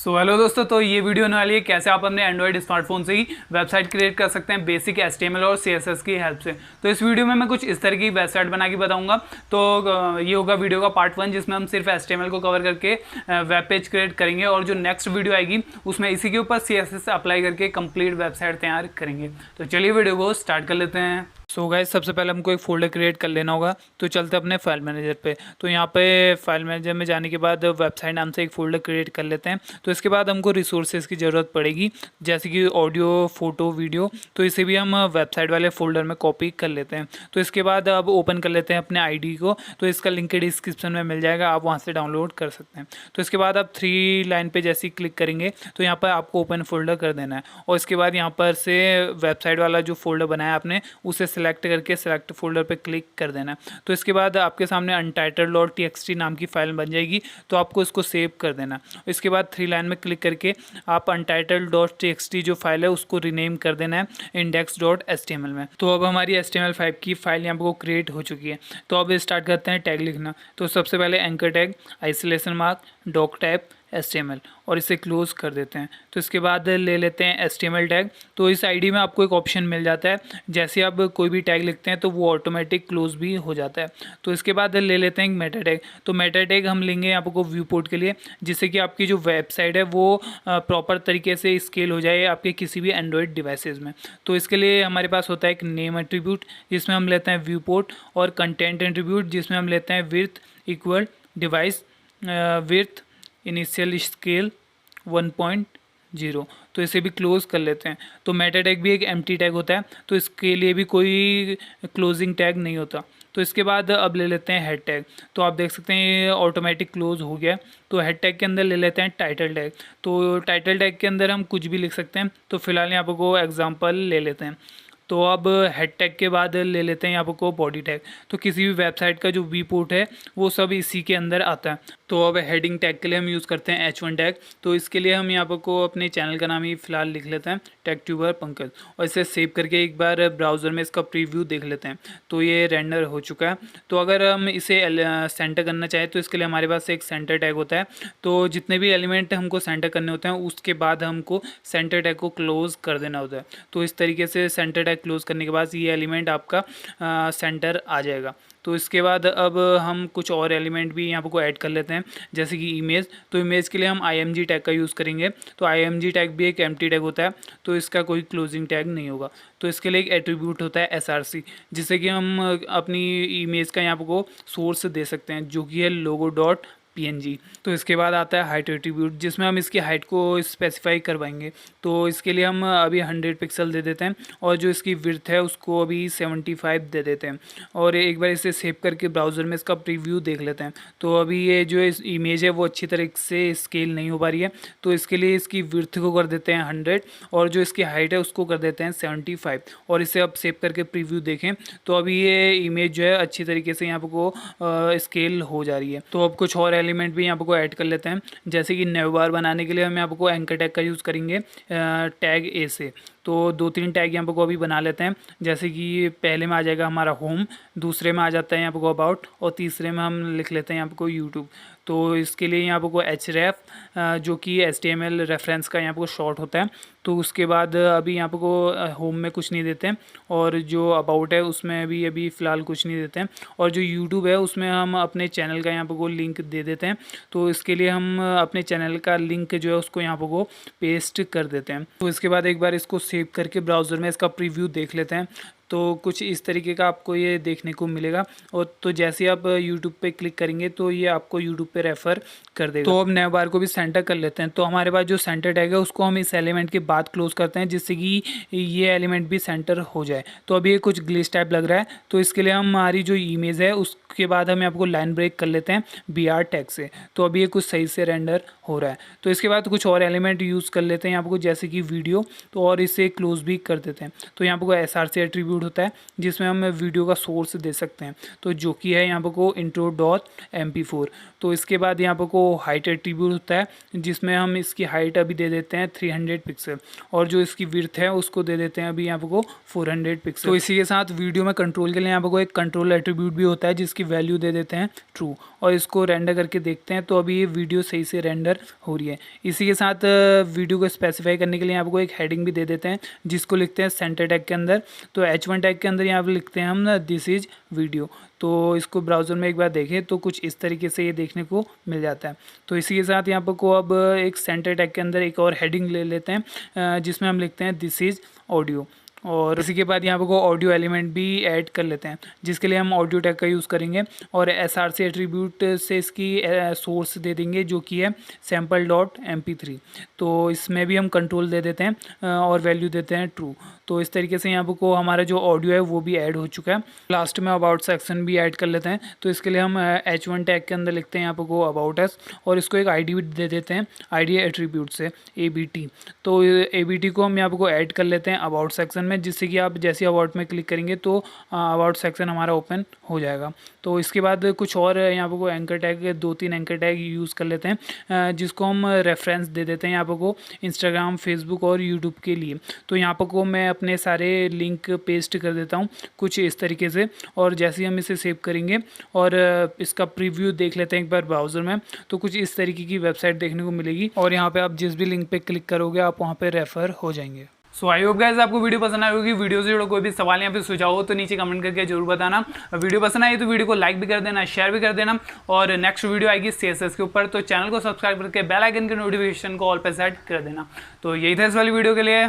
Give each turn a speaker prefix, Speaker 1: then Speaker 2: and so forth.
Speaker 1: So hello दोस्तों, तो ये वीडियो होने वाली है कैसे आप अपने एंड्रॉइड स्मार्टफोन से ही वेबसाइट क्रिएट कर सकते हैं बेसिक HTML और CSS की हेल्प से। तो इस वीडियो में मैं कुछ इस तरह की वेबसाइट बना के बताऊंगा। तो ये होगा वीडियो का पार्ट 1 जिसमें हम सिर्फ HTML को कवर करके वेब पेज क्रिएट करेंगे, और जो नेक्स्ट वीडियो आएगी उसमें इसी के ऊपर CSS अप्लाई करके कंप्लीट वेबसाइट तैयार करेंगे। तो चलिए वीडियो को स्टार्ट कर लेते हैं। सो गाइस, सबसे पहले हमको एक फोल्डर क्रिएट कर लेना होगा। तो चलते अपने फाइल मैनेजर पे। तो यहाँ पे फाइल मैनेजर में जाने के बाद वेबसाइट नाम से एक फ़ोल्डर क्रिएट कर लेते हैं। तो इसके बाद हमको रिसोर्सेज की ज़रूरत पड़ेगी, जैसे कि ऑडियो, फोटो, वीडियो। तो इसे भी हम वेबसाइट वाले फोल्डर में कॉपी कर लेते हैं। तो इसके बाद अब ओपन कर लेते हैं अपने ID को। तो इसका लिंक डिस्क्रिप्शन में मिल जाएगा, आप वहाँ से डाउनलोड कर सकते हैं। तो इसके बाद आप 3 लाइन पर जैसे ही क्लिक करेंगे तो यहाँ पर आपको ओपन फोल्डर कर देना है, और इसके बाद यहाँ पर से वेबसाइट वाला जो फोल्डर बनाया आपने उसे सेलेक्ट करके सेलेक्ट फोल्डर पे क्लिक कर देना। तो इसके बाद आपके सामने untitled.txt नाम की फाइल बन जाएगी। तो आपको इसको सेव कर देना। इसके बाद 3 लाइन में क्लिक करके आप untitled.txt जो फाइल है उसको रीनेम कर देना है index.html में। तो अब हमारी HTML5 की फाइल यहाँ पर क्रिएट हो चुकी है। तो अब स्टार्ट करते हैं टैग लिखना। तो सबसे पहले anchor tag, isolation mark, doc type, HTML, और इसे क्लोज कर देते हैं। तो इसके बाद ले लेते हैं HTML टैग। तो इस ID में आपको एक ऑप्शन मिल जाता है, जैसे आप कोई भी टैग लिखते हैं तो वो ऑटोमेटिक क्लोज भी हो जाता है। तो इसके बाद ले लेते हैं मेटा टैग। तो मेटा टैग हम लेंगे आपको व्यू पोर्ट के लिए, जिससे कि आपकी जो वेबसाइट है वो प्रॉपर तरीके से स्केल हो जाए आपके किसी भी एंड्रॉयड डिवाइसेज में। तो इसके लिए हमारे पास होता है एक नेम एट्रीब्यूट जिसमें हम लेते हैं व्यू पोर्ट, और कंटेंट एट्रीब्यूट जिसमें हम लेते हैं width equal device width initial scale 1.0। तो इसे भी क्लोज कर लेते हैं। तो मेटा टैग भी एक एम्प्टी टैग होता है, तो इसके लिए भी कोई क्लोजिंग टैग नहीं होता। तो इसके बाद अब ले लेते हैं हेड टैग। तो आप देख सकते हैं ये ऑटोमेटिक क्लोज हो गया। तो हेड टैग के अंदर ले लेते हैं टाइटल टैग। तो टाइटल टैग के अंदर हम कुछ भी लिख सकते हैं। तो फिलहाल यहाँ पर को एग्जाम्पल ले लेते हैं। तो अब हेड टैग के बाद ले लेते हैं यहाँ को बॉडी टैग। तो किसी भी वेबसाइट का जो वी पोर्ट है वो सब इसी के अंदर आता है। तो अब हेडिंग टैग के लिए हम यूज़ करते हैं H1 टैग। तो इसके लिए हम यहाँ को अपने चैनल का नाम ही फिलहाल लिख लेते हैं टेकट्यूबर पंकज, और इसे सेव करके एक बार ब्राउज़र में इसका प्रीव्यू देख लेते हैं। तो ये रेंडर हो चुका है। तो अगर हम इसे सेंटर करना चाहें तो इसके लिए हमारे पास एक सेंटर टैग होता है। तो जितने भी एलिमेंट हमको सेंटर करने होते हैं उसके बाद हमको सेंटर टैग को क्लोज कर देना होता है। तो इस तरीके से सेंटर टैग क्लोज करने के बाद ये एलिमेंट आपका सेंटर आ जाएगा। तो इसके बाद अब हम कुछ और एलिमेंट भी यहाँ को ऐड कर लेते हैं, जैसे कि इमेज। तो इमेज के लिए हम img टैग का यूज़ करेंगे। तो img टैग भी एक एम्प्टी टैग होता है, तो इसका कोई क्लोजिंग टैग नहीं होगा। तो इसके लिए एक एट्रीब्यूट होता है src, जिससे कि हम अपनी इमेज का यहाँ को सोर्स दे सकते हैं, जो कि है logo.png। तो इसके बाद आता है हाइट एट्रीब्यूट, जिसमें हम इसकी हाइट को स्पेसिफाई करवाएंगे। तो इसके लिए हम अभी 100 पिक्सल दे देते हैं, और जो इसकी विड्थ है उसको अभी 75 दे देते हैं। और एक बार इसे सेव करके ब्राउज़र में इसका प्रीव्यू देख लेते हैं। तो अभी ये जो इस इमेज है वो अच्छी तरीके से स्केल नहीं हो पा रही है। तो इसके लिए इसकी विड्थ को कर देते हैं 100, और जो इसकी हाइट है उसको कर देते हैं 75। और इसे अब सेव करके प्रीव्यू देखें तो अभी ये इमेज जो है अच्छी तरीके से यहाँ को स्केल हो जा रही है। तो अब कुछ और एलिमेंट भी यहाँ को ऐड कर लेते हैं, जैसे कि नेव बार बनाने के लिए हम यहाँ को एंकर टैग का यूज़ करेंगे टैग A से। तो 2-3 टैग यहाँ पर को अभी बना लेते हैं, जैसे कि पहले में आ जाएगा हमारा होम, दूसरे में आ जाता है यहाँ पर को अबाउट, और तीसरे में हम लिख लेते हैं यहाँ पर को यूट्यूब। तो इसके लिए यहाँ पर को href जो कि HTML रेफरेंस का यहाँ पर को शॉर्ट होता है। तो उसके बाद अभी यहाँ पर को होम में कुछ नहीं देते हैं, और जो अबाउट है उसमें भी अभी फ़िलहाल कुछ नहीं देते हैं, और जो यूट्यूब है उसमें हम अपने चैनल का यहाँ पर को लिंक दे देते हैं। तो इसके लिए हम अपने चैनल का लिंक जो है उसको यहाँ पर को पेस्ट कर देते हैं। तो इसके बाद एक बार इसको सेव करके ब्राउज़र में इसका प्रीव्यू देख लेते हैं। तो कुछ इस तरीके का आपको ये देखने को मिलेगा। और तो जैसे आप YouTube पे क्लिक करेंगे तो ये आपको YouTube पे रेफ़र कर देगा। तो अब नेव बार को भी सेंटर कर लेते हैं। तो हमारे पास जो सेंटर टैग है उसको हम इस एलिमेंट के बाद क्लोज करते हैं, जिससे कि ये एलिमेंट भी सेंटर हो जाए। तो अभी ये कुछ ग्लिच टाइप लग रहा है। तो इसके लिए हमारी जो इमेज है उसके बाद हम आपको लाइन ब्रेक कर लेते हैं BR टैग से। तो अभी ये कुछ सही से रेंडर हो रहा है। तो इसके बाद कुछ और एलिमेंट यूज़ कर लेते हैं यहाँ पर, जैसे कि वीडियो। तो और इसे क्लोज भी कर देते हैं। तो यहाँ पर src एट्रीब्यूट होता है, जिसमें हम वीडियो का सोर्स दे सकते हैं, तो जो कि है यहाँ पर को intro.mp4। तो इसके बाद यहाँ पर को हाइट एट्रीब्यूट होता है, जिसमें हम इसकी हाइट अभी दे देते हैं 300 पिक्सल और जो इसकी विड्थ है उसको दे देते हैं अभी यहाँ पर को 400 पिक्सल। तो इसी के साथ वीडियो में कंट्रोल के लिए यहाँ पर को एक कंट्रोल एट्रीब्यूट भी होता है जिसकी वैल्यू दे देते हैं ट्रू, और इसको रेंडर करके देखते हैं तो अभी ये वीडियो सही से रेंडर हो रही है। इसी के साथ वीडियो को स्पेसिफाई करने के लिए यहाँ पर को एक हेडिंग भी दे देते हैं जिसको लिखते हैं सेंटर टैग के अंदर। तो H1 टैग के अंदर यहाँ पर लिखते हैं हम दिस इज वीडियो। तो इसको ब्राउज़र में एक बार देखें तो कुछ इस तरीके से ये देखने को मिल जाता है। तो इसी के साथ यहाँ पर को अब एक सेंटर टैग के अंदर एक और हेडिंग ले लेते हैं जिसमें हम लिखते हैं दिस इज़ ऑडियो, और इसी के बाद यहाँ पर को ऑडियो एलिमेंट भी ऐड कर लेते हैं जिसके लिए हम ऑडियो टैग का यूज़ करेंगे और src एट्रीब्यूट से इसकी सोर्स दे देंगे जो कि है sample.mp3। तो इसमें भी हम कंट्रोल दे देते हैं और वैल्यू देते हैं ट्रू। तो इस तरीके से यहाँ पर को हमारा जो ऑडियो है वो भी ऐड हो चुका है। लास्ट में अबाउट सेक्शन भी ऐड कर लेते हैं। तो इसके लिए हम H1 टैग के अंदर लिखते हैं यहाँ पर को अबाउट अस और इसको एक ID भी दे देते हैं ID एट्रीब्यूट से ABT। तो ABT को हम यहाँ पर को ऐड कर लेते हैं अबाउट सेक्शन में, जिससे कि आप जैसे अबाउट में क्लिक करेंगे तो अबाउट सेक्शन हमारा ओपन हो जाएगा। तो इसके बाद कुछ और यहाँ पर को anchor tag 2-3 anchor tag use कर लेते हैं जिसको हम रेफरेंस दे देते हैं यहाँ पर को इंस्टाग्राम, फेसबुक और यूट्यूब के लिए। तो यहाँ पर को मैं अपने सारे लिंक पेस्ट कर देता हूँ कुछ इस तरीके से, और जैसे ही हम इसे सेव करेंगे और इसका प्रीव्यू देख लेते हैं एक बार ब्राउज़र में तो कुछ इस तरीके की वेबसाइट देखने को मिलेगी और यहाँ पे आप जिस भी लिंक पे क्लिक करोगे आप वहाँ पे रेफ़र हो जाएंगे। सो आई होप गाइस आपको वीडियो पसंद आई होगी। वीडियो से जुड़ा कोई भी सवाल या फिर सुझाव हो तो नीचे कमेंट करके जरूर बताना। वीडियो पसंद आई तो वीडियो को लाइक भी कर देना, शेयर भी कर देना, और नेक्स्ट वीडियो आएगी CSS के ऊपर तो चैनल को सब्सक्राइब करके बेल आइकन के नोटिफिकेशन को ऑल पे सेट कर देना। तो यही था इस वाली वीडियो के लिए।